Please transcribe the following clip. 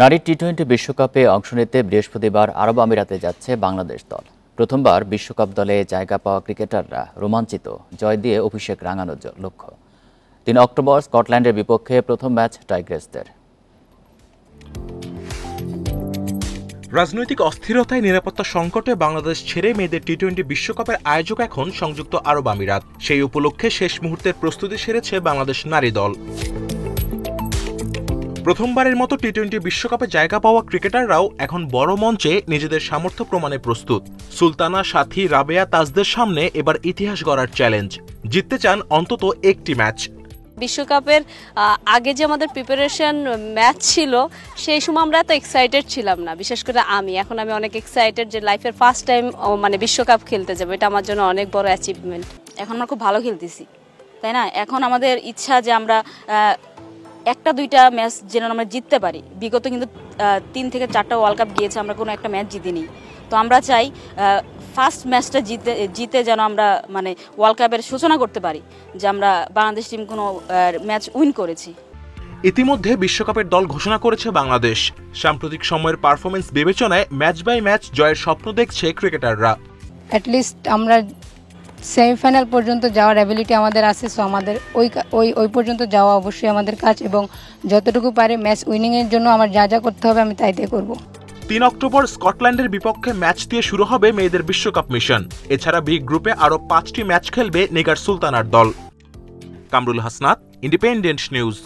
নারী টি-20 বিশ্বকাপে অংশ নিতে বৃহস্পতিবার আরব আমিরাতে যাচ্ছে বাংলাদেশ দল। প্রথমবার বিশ্বকাপ দলে জায়গা পাওয়া ক্রিকেটাররা রোমাঞ্চিত, জয় দিয়ে অভিষেক রাঙানোর লক্ষ্য। 3 অক্টোবর স্কটল্যান্ডের বিপক্ষে প্রথম ম্যাচ টাইগ্রেসদের। রাজনৈতিক অস্থিরতায় নিরাপত্তা সংকটে বাংলাদেশ ছেড়ে মেয়েদের টি-20 বিশ্বকাপের আয়োজক এখন সংযুক্ত আরব আমিরাত। সেই উপলক্ষে শেষ মুহূর্তের প্রস্তুতি সেরেছে বাংলাদেশ নারী দল। প্রথমবারের মতো টি-20 বিশ্বকাপে জায়গা পাওয়া ক্রিকেটাররাও এখন বড় মঞ্চে নিজেদের সামর্থ্য প্রমাণে প্রস্তুত। সুলতানা, সাথী, রাবেয়া, তাজদের সামনে এবার ইতিহাস গড়ার চ্যালেঞ্জ। জিততে চান অন্তত একটি ম্যাচ। বিশ্বকাপের আগে যে আমাদের প্রিপারেশন ম্যাচ ছিল, সেই সময় আমরা এত এক্সাইটেড ছিলাম না, বিশেষ করে এখন আমি অনেক এক্সাইটেড যে লাইফের ফার্স্ট টাইম বিশ্বকাপ খেলতে যাবো। এটা আমার জন্য অনেক বড় অ্যাচিভমেন্ট। এখন আমরা খুব ভালো খেলতেছি, তাই না? এখন আমাদের ইচ্ছা যে আমরা একটা দুইটা ম্যাচ যেন আমরা জিততে পারি। বিগত কিন্তু 3 থেকে 4টা ওয়ার্ল্ড কাপ গিয়েছে, আমরা কোনো একটা ম্যাচ জিতিনি। তো আমরা চাই ফার্স্ট ম্যাচটা জিতে যেন আমরা ওয়ার্ল্ড কাপের সূচনা করতে পারি যে আমরা বাংলাদেশ টিম কোনো ম্যাচ উইন করেছি। ইতিমধ্যে বিশ্বকাপের দল ঘোষণা করেছে বাংলাদেশ। সাম্প্রতিক সময়ের পারফরমেন্স বিবেচনায় ম্যাচ বাই ম্যাচ জয়ের স্বপ্ন দেখছে ক্রিকেটাররা। অ্যাটলিস্ট আমরা সেমিফাইনাল পর্যন্ত যাওয়ার অ্যাবিলিটি আমাদের আছে, সো আমাদের ওই পর্যন্ত যাওয়া অবশ্যই আমাদের কাজ, এবং যতটুকু পারে ম্যাচ উইনিংয়ের জন্য আমার যা করতে হবে আমি তাই দিয়ে করব। 3 অক্টোবর স্কটল্যান্ডের বিপক্ষে ম্যাচ দিয়ে শুরু হবে মেয়েদের বিশ্বকাপ মিশন। এছাড়া বি গ্রুপে আরও 5টি ম্যাচ খেলবে নিগার সুলতানার দল। Kamrul Hasnat, independent news.